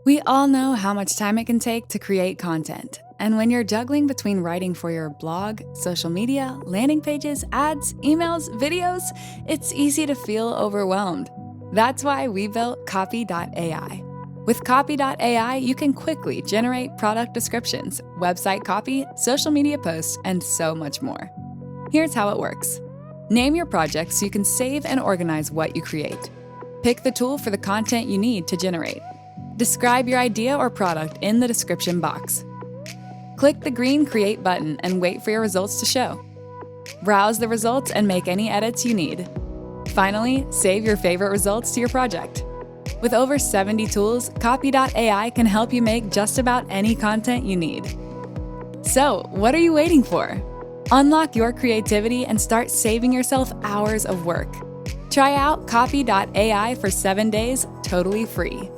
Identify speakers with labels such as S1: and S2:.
S1: We all know how much time it can take to create content. And when you're juggling between writing for your blog, social media, landing pages, ads, emails, videos, it's easy to feel overwhelmed. That's why we built Copy.ai. With Copy.ai, you can quickly generate product descriptions, website copy, social media posts, and so much more. Here's how it works. Name your project so you can save and organize what you create. Pick the tool for the content you need to generate. Describe your idea or product in the description box. Click the green Create button and wait for your results to show. Browse the results and make any edits you need. Finally, save your favorite results to your project. With over 70 tools, Copy.ai can help you make just about any content you need. So, what are you waiting for? Unlock your creativity and start saving yourself hours of work. Try out Copy.ai for 7 days totally free.